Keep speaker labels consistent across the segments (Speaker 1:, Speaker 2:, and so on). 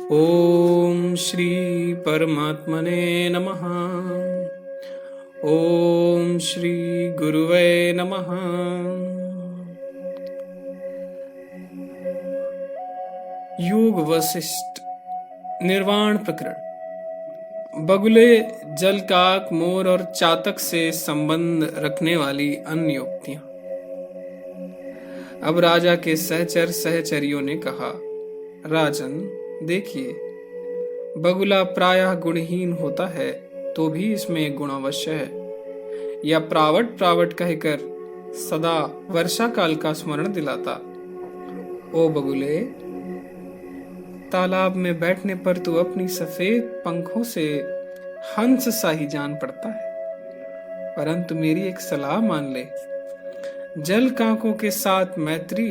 Speaker 1: ओम श्री परमात्मने नमः। ओम श्री गुरुवे नमः। योग वशिष्ठ निर्वाण प्रकरण। बगुले, जलकाक, मोर और चातक से संबंध रखने वाली अन्य युक्तियां। अब राजा के सहचर सहचरियों ने कहा, राजन देखिए, बगुला प्रायः गुणहीन होता है तो भी इसमें एक गुण अवश्य है। यह प्रावट प्रावट कहकर सदा वर्षा काल का स्मरण दिलाता। ओ बगुले, तालाब में बैठने पर तू अपनी सफेद पंखों से हंस सा ही जान पड़ता है, परंतु मेरी एक सलाह मान ले। जल काकों के साथ मैत्री,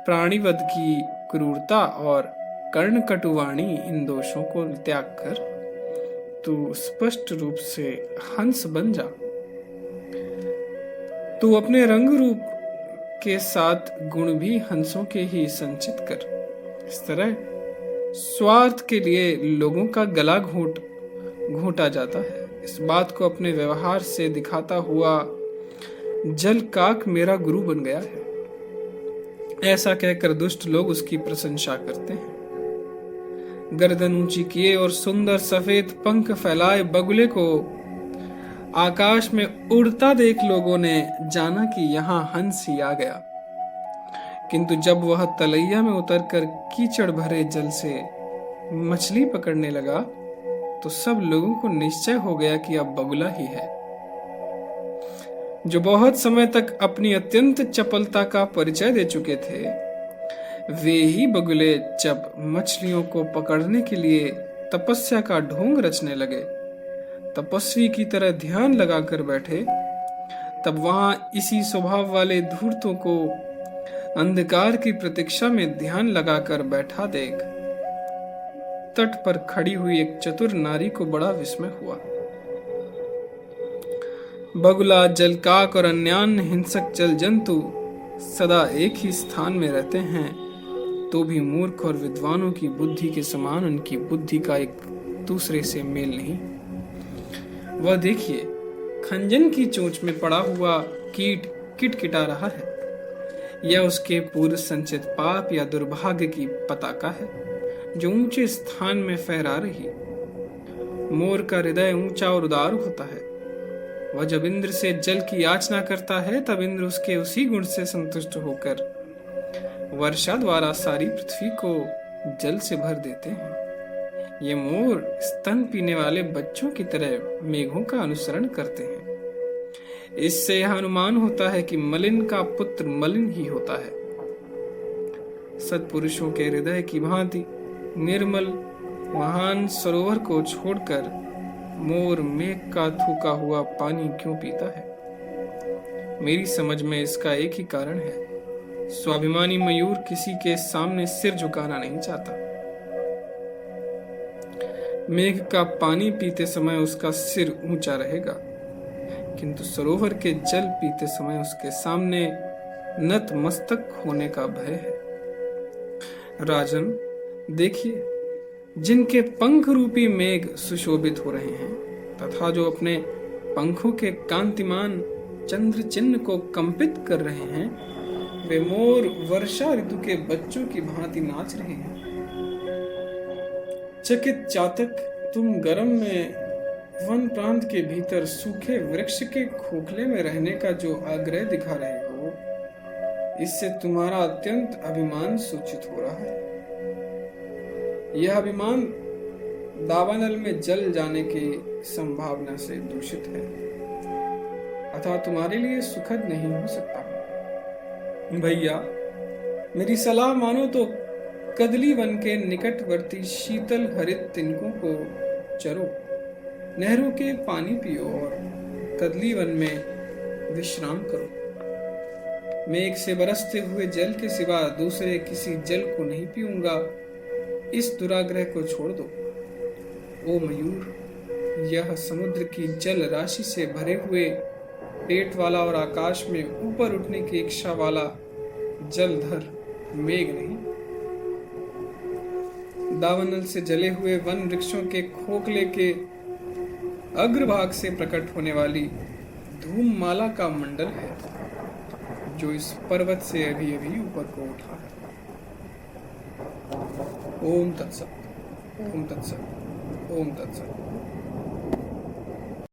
Speaker 1: प्राणिवध की क्रूरता और कर्ण कटुवाणी, इन दोषों को त्याग कर तू स्पष्ट रूप से हंस बन जा। तू अपने रंग रूप के साथ गुण भी हंसों के ही संचित कर। इस तरह स्वार्थ के लिए लोगों का गला घोंटा जाता है। इस बात को अपने व्यवहार से दिखाता हुआ जल काक मेरा गुरु बन गया है। ऐसा कहकर दुष्ट लोग उसकी प्रशंसा करते हैं। गर्दन ऊंची किए और सुंदर सफेद पंख फैलाए बगुले को आकाश में उड़ता देख लोगों ने जाना कि यहाँ हंस ही आ गया। किंतु जब वह तलैया में उतरकर कीचड़ भरे जल से मछली पकड़ने लगा तो सब लोगों को निश्चय हो गया कि अब बगुला ही है। जो बहुत समय तक अपनी अत्यंत चपलता का परिचय दे चुके थे, वे ही बगुले जब मछलियों को पकड़ने के लिए तपस्या का ढोंग रचने लगे, तपस्वी की तरह ध्यान लगाकर बैठे, तब वहां इसी स्वभाव वाले धूर्तों को अंधकार की प्रतीक्षा में ध्यान लगाकर बैठा देख तट पर खड़ी हुई एक चतुर नारी को बड़ा विस्मय हुआ। बगुला, जलकाक और अन्यान्य हिंसक जल जंतु सदा एक ही स्थान में रहते हैं, तो भी मूर्ख और विद्वानों की बुद्धि के समान उनकी बुद्धि का एक दूसरे से मेल नहीं। वह देखिए, खंजन की चोंच में पड़ा हुआ कीट किटकिटा रहा है। यह उसके पूर्व संचित पाप या दुर्भाग्य की पताका है जो ऊंचे स्थान में फहरा रही। मोर का हृदय ऊंचा और उदार होता है। वह जब इंद्र से जल की याचना करता है तब इंद्र उसके उसी गुण से संतुष्ट होकर वर्षा द्वारा सारी पृथ्वी को जल से भर देते हैं। ये मोर स्तन पीने वाले बच्चों की तरह मेघों का अनुसरण करते हैं। इससे यह अनुमान होता है कि मलिन का पुत्र मलिन ही होता है। सत्पुरुषों के हृदय की भांति निर्मल महान सरोवर को छोड़कर मोर मेघ का थूका हुआ पानी क्यों पीता है? मेरी समझ में इसका एक ही कारण है। स्वाभिमानी मयूर किसी के सामने सिर झुकाना नहीं चाहता। मेघ का पानी पीते समय उसका सिर ऊंचा रहेगा, किंतु सरोवर के जल पीते समय उसके सामने नत मस्तक होने का भय है। राजन देखिए, जिनके पंख रूपी मेघ सुशोभित हो रहे हैं तथा जो अपने पंखों के कांतिमान चंद्र चिन्ह को कंपित कर रहे हैं, वे मोर वर्षा ऋतु के बच्चों की भांति नाच रहे हैं। चकित चातक, तुम गर्म में वन प्रांत के भीतर सूखे वृक्ष के खोखले में रहने का जो आग्रह दिखा रहे हो, इससे तुम्हारा अत्यंत अभिमान सूचित हो रहा है। यह अभिमान दावानल में जल जाने की संभावना से दूषित है, अतः तुम्हारे लिए सुखद नहीं हो सकता। भैया, मेरी सलाह मानो तो कदली वन के निकटवर्ती शीतल हरित तिनकों को चरो, नहरों के पानी पियो और कदली वन में विश्राम करो। मेघ से बरसते हुए जल के सिवा दूसरे किसी जल को नहीं पीऊंगा, इस दुराग्रह को छोड़ दो। ओ मयूर, यह समुद्र की जल राशि से भरे हुए पेट वाला और आकाश में ऊपर उठने की इच्छा वाला जलधर मेघ नहीं, दावानल से जले हुए वन वृक्षों के खोखले के अग्रभाग से प्रकट होने वाली धूममाला का मंडल है, जो इस पर्वत से अभी अभी ऊपर को उठा है। ओम तत्सत, ओम तत्सत, ओम तत्सत।